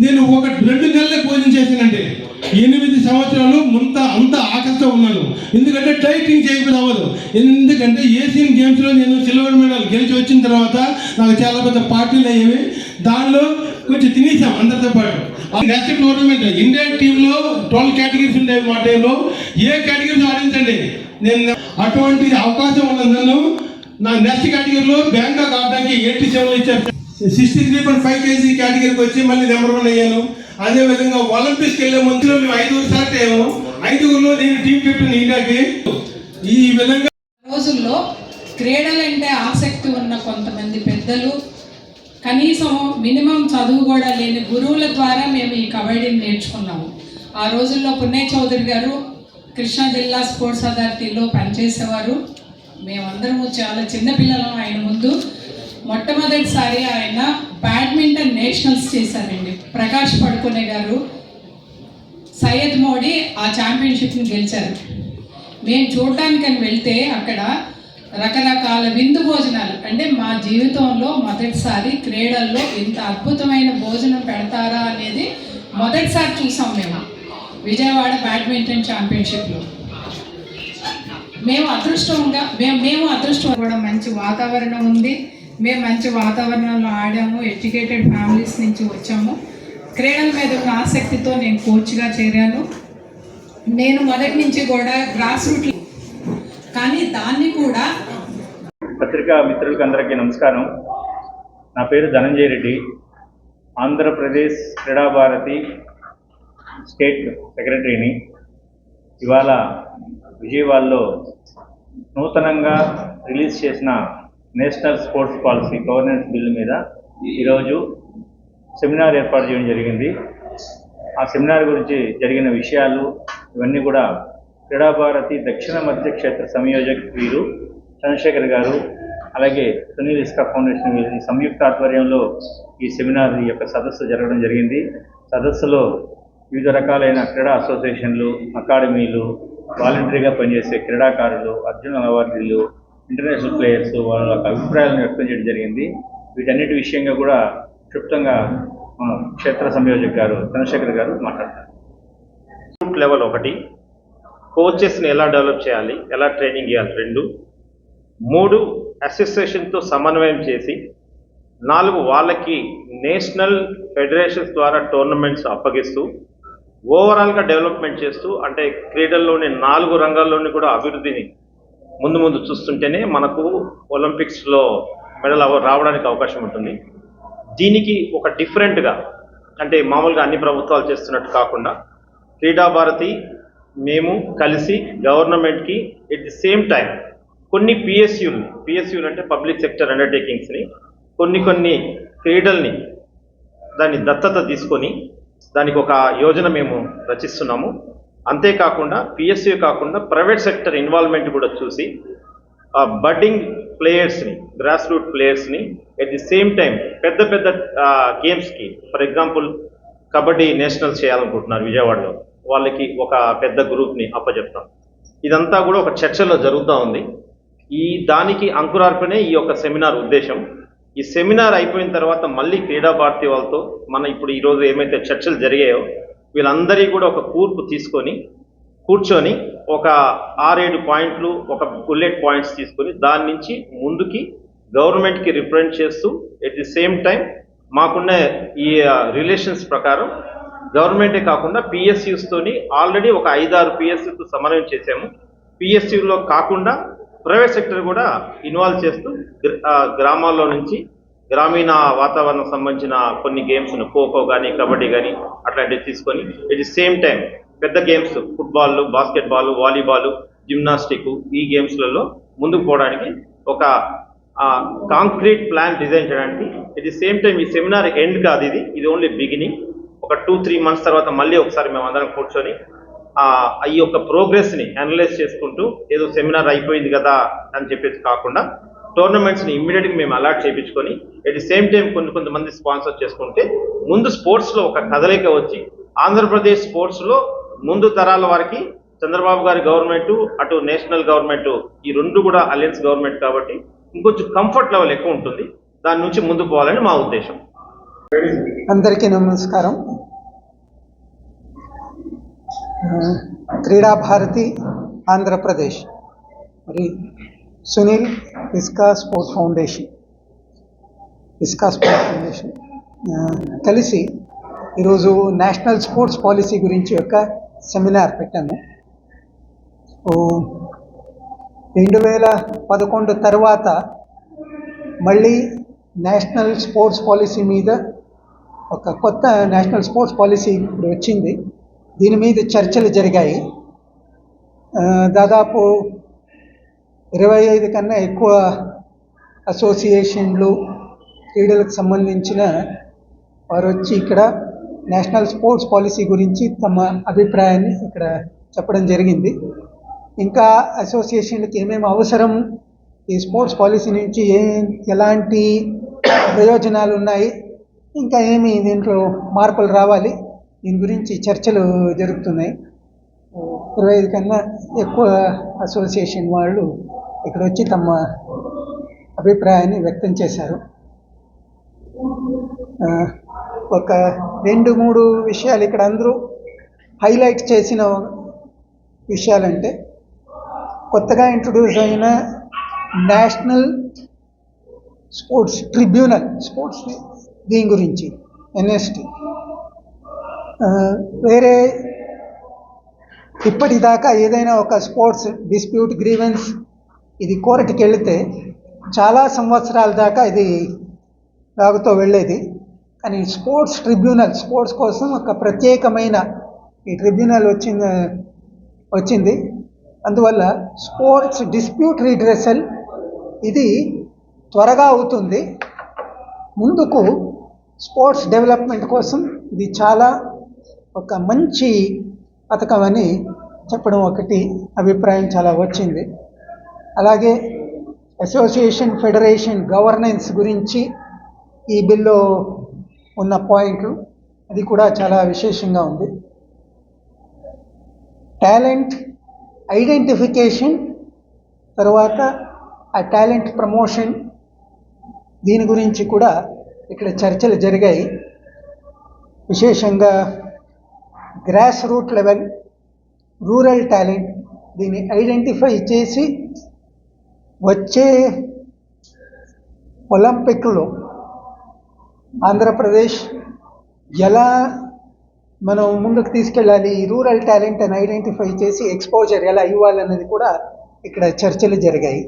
నేను 2 నెలలే భోజనం చేశానండి. 8 సంవత్సరాలు అంత ఆకలితో ఉన్నాను. ఎందుకంటే డైటింగ్ చేయకపోతే అవ్వదు. ఎందుకంటే ఏషియన్ గేమ్స్లో నేను సిల్వర్ మెడల్ గెలిచి వచ్చిన తర్వాత నాకు చాలా పెద్ద పార్టీలు అయ్యేవి. దానిలో కొంచెం తినేసాం అందరితో పాటు. నెక్స్ట్ టోర్నమెంట్ ఇండియన్ టీంలో 12 కేటగిరీస్ ఉండేవి. మా టైంలో ఏ కేటగిరీస్ ఆడించండి, నేను అటువంటి అవకాశం ఉన్నందుకు నా నెక్స్ట్ కేటగిరీలో బ్యాంకాక్ ఆడడానికి 87 ఇచ్చారు. 63.5 kg కేటగిరీకి వచ్చి మళ్ళీ నెంబర్ 1 అయ్యాను. అదేవిధంగా ఒలింపిక్స్కి వెళ్ళే ముందులో మేము 5 సెలెక్ట్ అయ్యాము. 5గురిలో నేను టీం కెప్టెన్ ఇండియాకి. ఈ విధంగా రోజుల్లో క్రీడలంటే ఆసక్తి ఉన్న కొంతమంది పెద్దలు, కనీసం మినిమం చదువు కూడా లేని గురువుల ద్వారా మేము ఈ కబడ్డీని నేర్చుకున్నాము. ఆ రోజుల్లో పున్నయ్య చౌదరి గారు కృష్ణా జిల్లా స్పోర్ట్స్ అథారిటీలో పనిచేసేవారు. మేమందరము చాలా చిన్నపిల్లలం. ఆయన ముందు మొట్టమొదటిసారి ఆయన బ్యాడ్మింటన్ నేషనల్స్ చేశారండి. ప్రకాష్ పడుకునే గారు, సయ్యద్ మోడీ ఆ ఛాంపియన్షిప్ని గెలిచారు. మేము చూడడానికని వెళ్తే అక్కడ రకరకాల విందు భోజనాలు, అంటే మా జీవితంలో మొదటిసారి క్రీడల్లో ఇంత అద్భుతమైన భోజనం పెడతారా అనేది మొదటిసారి చూసాం మేము విజయవాడ బ్యాడ్మింటన్ ఛాంపియన్షిప్లో. మేము అదృష్టం కూడా మంచి వాతావరణం ఉంది. మేము మంచి వాతావరణంలో ఆడాము. ఎడ్యుకేటెడ్ ఫ్యామిలీస్ నుంచి వచ్చాము. క్రీడల మీద ఉన్న ఆసక్తితో నేను కోచ్గా చేరాను. నేను మొదటి నుంచి కూడా గ్రాస్ రూట్, కానీ దాన్ని కూడా. పత్రికా మిత్రులకు అందరికీ నమస్కారం. నా పేరు ధనంజయ రెడ్డి. ఆంధ్రప్రదేశ్ క్రీడాభారతి స్టేట్ సెక్రటరీని. ఇవాళ విజయవాడలో నూతనంగా రిలీజ్ చేసిన national sports policy governance bill మీద ఈరోజు సెమినార్ ఏర్పాటు చేయడం జరిగింది. ఆ సెమినార్ గురించి జరిగిన విషయాలు ఇవన్నీ కూడా క్రీడాభారతి దక్షిణ మధ్య క్షేత్ర సంయోజక వీరు చంద్రశేఖర్ గారు, అలాగే సునీల్ ఇస్కా ఫౌండేషన్ వీరి సంయుక్త ఆధ్వర్యంలో ఈ సెమినార్ యొక్క సదస్సు జరగడం జరిగింది. సదస్సులో వివిధ రకాలైన క్రీడా అసోసియేషన్లు, అకాడమీలు, వాలంటరీగా పనిచేసే క్రీడాకారులు, అర్జున అవార్డులు, ఇంటర్నేషనల్ ప్లేయర్స్ వాళ్ళ అభిప్రాయాలను వ్యక్తం చేయడం జరిగింది. వీటన్నిటి విషయంగా కూడా క్లుప్తంగా క్షేత్ర సంయోజక్ గారు చంద్రశేఖర్ గారు మాట్లాడతారు. లెవెల్ 1 కోచెస్ని ఎలా డెవలప్ చేయాలి, ఎలా ట్రైనింగ్ ఇవ్వాలి 2, 3 అసోసియేషన్తో సమన్వయం చేసి 4 వాళ్ళకి నేషనల్ ఫెడరేషన్స్ ద్వారా టోర్నమెంట్స్ అప్పగిస్తూ ఓవరాల్గా డెవలప్మెంట్ చేస్తూ, అంటే క్రీడల్లోని 4 రంగాల్లోని కూడా అభివృద్ధిని ముందు చూస్తుంటేనే మనకు ఒలింపిక్స్లో మెడల్ రావడానికి అవకాశం ఉంటుంది. దీనికి ఒక డిఫరెంట్గా, అంటే మామూలుగా అన్ని ప్రభుత్వాలు చేస్తున్నట్టు కాకుండా క్రీడాభారతి మేము కలిసి గవర్నమెంట్కి ఎట్ ది సేమ్ టైం కొన్ని పిఎస్యూలు అంటే పబ్లిక్ సెక్టర్ అండర్టేకింగ్స్ని, కొన్ని క్రీడల్ని దాన్ని దత్తత తీసుకొని దానికి ఒక యోజన మేము రచిస్తున్నాము. అంతేకాకుండా పిఎస్యూ కాకుండా ప్రైవేట్ సెక్టర్ ఇన్వాల్వ్మెంట్ కూడా చూసి బడ్డింగ్ ప్లేయర్స్ని, గ్రాస్ రూట్ ప్లేయర్స్ని ఎట్ ది సేమ్ టైం పెద్ద గేమ్స్కి, ఫర్ ఎగ్జాంపుల్ కబడ్డీ నేషనల్స్ చేయాలనుకుంటున్నారు విజయవాడలో, వాళ్ళకి ఒక పెద్ద గ్రూప్ని అప్పచెప్తాం. ఇదంతా కూడా ఒక చర్చలో జరుగుతూ ఉంది. దానికి అంకురార్పణే ఈ యొక్క సెమినార్ ఉద్దేశం. ఈ సెమినార్ అయిపోయిన తర్వాత మళ్ళీ క్రీడాభారతి వాళ్ళతో ఇప్పుడు ఈరోజు ఏమైతే చర్చలు జరిగాయో వీళ్ళందరి కూడా ఒక కూర్చొని ఒక 6-7 పాయింట్లు, ఒక బుల్లెట్ పాయింట్స్ తీసుకొని దాని నుంచి ముందుకి గవర్నమెంట్కి రిప్రజెంట్ చేస్తూ ఎట్ ది సేమ్ టైం మాకున్న ఈ రిలేషన్స్ ప్రకారం గవర్నమెంటే కాకుండా పిఎస్యూస్తోని ఆల్రెడీ ఒక 5-6 పిఎస్యూతో సమన్వయం చేసాము. పిఎస్యూలో కాకుండా ప్రైవేట్ సెక్టర్ కూడా ఇన్వాల్వ్ చేస్తూ గ్రామాల్లో నుంచి గ్రామీణ వాతావరణం సంబంధించిన కొన్ని గేమ్స్ను, ఖోఖో కానీ కబడ్డీ కానీ అట్లాంటివి తీసుకొని ఎట్ ది సేమ్ టైం పెద్ద games football, basketball, volleyball, gymnastic ఈ గేమ్స్లలో ముందుకు పోవడానికి ఒక కాంక్రీట్ ప్లాన్ డిజైన్ చేయడానికి ఎట్ ది సేమ్ టైం ఈ సెమినార్ ఎండ్ కాదు, ఇది ఓన్లీ బిగినింగ్. ఒక 2-3 మంత్స్ తర్వాత మళ్ళీ ఒకసారి మేము అందరం కూర్చొని ఈ యొక్క ప్రోగ్రెస్ని అనలైజ్ చేసుకుంటూ ఏదో సెమినార్ అయిపోయింది కదా అని చెప్పేసి కాకుండా టోర్నమెంట్స్ని ఇమ్మీడియట్గా మేము అలాట్ చేయించుకొని ఎట్ ది సేమ్ టైం కొంతమంది స్పాన్సర్ చేసుకుంటే ముందు స్పోర్ట్స్లో ఒక కదలిక వచ్చి ఆంధ్రప్రదేశ్ స్పోర్ట్స్లో ముందు తరాల వారికి చంద్రబాబు గారి గవర్నమెంటు, అటు నేషనల్ గవర్నమెంటు, ఈ 2 కూడా అలయన్స్ గవర్నమెంట్ కాబట్టి ఇంకొంచెం కంఫర్ట్ లెవెల్ ఎక్కువ ఉంటుంది. దాని నుంచి ముందుకు పోవాలని మా ఉద్దేశం. అందరికీ నమస్కారం. క్రీడా భారతి ఆంధ్రప్రదేశ్ మరి సునీల్ ఇస్కా స్పోర్ట్స్ ఫౌండేషన్ కలిసి ఈరోజు నేషనల్ స్పోర్ట్స్ పాలసీ గురించి ఒక సెమినార్ పెట్టాము. 2011 తర్వాత మళ్ళీ నేషనల్ స్పోర్ట్స్ పాలసీ మీద ఒక కొత్త నేషనల్ స్పోర్ట్స్ పాలసీ ఇప్పుడు వచ్చింది. దీని మీద చర్చలు జరిగాయి. దాదాపు 25 కన్నా ఎక్కువ అసోసియేషన్లు, క్రీడలకు సంబంధించిన వారు వచ్చి ఇక్కడ నేషనల్ స్పోర్ట్స్ పాలసీ గురించి తమ అభిప్రాయాన్ని ఇక్కడ చెప్పడం జరిగింది. ఇంకా అసోసియేషన్లకి ఏమేమి అవసరం, ఈ స్పోర్ట్స్ పాలసీ నుంచి ఎలాంటి ప్రయోజనాలు ఉన్నాయి, ఇంకా ఏమి దీంట్లో మార్పులు రావాలి, దీని గురించి చర్చలు జరుగుతున్నాయి. 25 కన్నా ఎక్కువ అసోసియేషన్ వాళ్ళు ఇక్కడ వచ్చి తమ అభిప్రాయాన్ని వ్యక్తం చేశారు. ఒక 2-3 విషయాలు ఇక్కడ అందరూ హైలైట్ చేసిన విషయాలంటే, కొత్తగా ఇంట్రొడ్యూస్ అయిన నేషనల్ స్పోర్ట్స్ ట్రిబ్యునల్, స్పోర్ట్స్ దీని గురించి ఎన్ఎస్టి, వేరే ఇప్పటిదాకా ఏదైనా ఒక స్పోర్ట్స్ డిస్ప్యూట్, గ్రీవెన్స్ ఇది కోర్టుకి వెళితే చాలా సంవత్సరాల దాకా ఇది లాగుతూ వెళ్ళేది. కానీ స్పోర్ట్స్ ట్రిబ్యునల్, స్పోర్ట్స్ కోసం ఒక ప్రత్యేకమైన ఈ ట్రిబ్యునల్ వచ్చింది. అందువల్ల స్పోర్ట్స్ డిస్ప్యూట్ రీడ్రెసల్ ఇది త్వరగా అవుతుంది. ముందుకు స్పోర్ట్స్ డెవలప్మెంట్ కోసం ఇది చాలా ఒక మంచి పథకం అని చెప్పడం ఒకటి అభిప్రాయం చాలా వచ్చింది. అలాగే అసోసియేషన్, ఫెడరేషన్ గవర్నెన్స్ గురించి ఈ బిల్లో ఉన్న పాయింట్లు అది కూడా చాలా విశేషంగా ఉంది. టాలెంట్ ఐడెంటిఫికేషన్, తర్వాత ఆ టాలెంట్ ప్రమోషన్, దీని గురించి కూడా ఇక్కడ చర్చలు జరిగాయి. విశేషంగా grass root level, rural talent, దీన్ని ఐడెంటిఫై చేసి వచ్చే ఒలింపిక్లో ఆంధ్రప్రదేశ్ ఎలా మనం ముందుకు తీసుకెళ్ళాలి, ఈ రూరల్ టాలెంట్ అని ఐడెంటిఫై చేసి ఎక్స్పోజర్ ఎలా ఇవ్వాలన్నది కూడా ఇక్కడ చర్చలు జరిగాయి.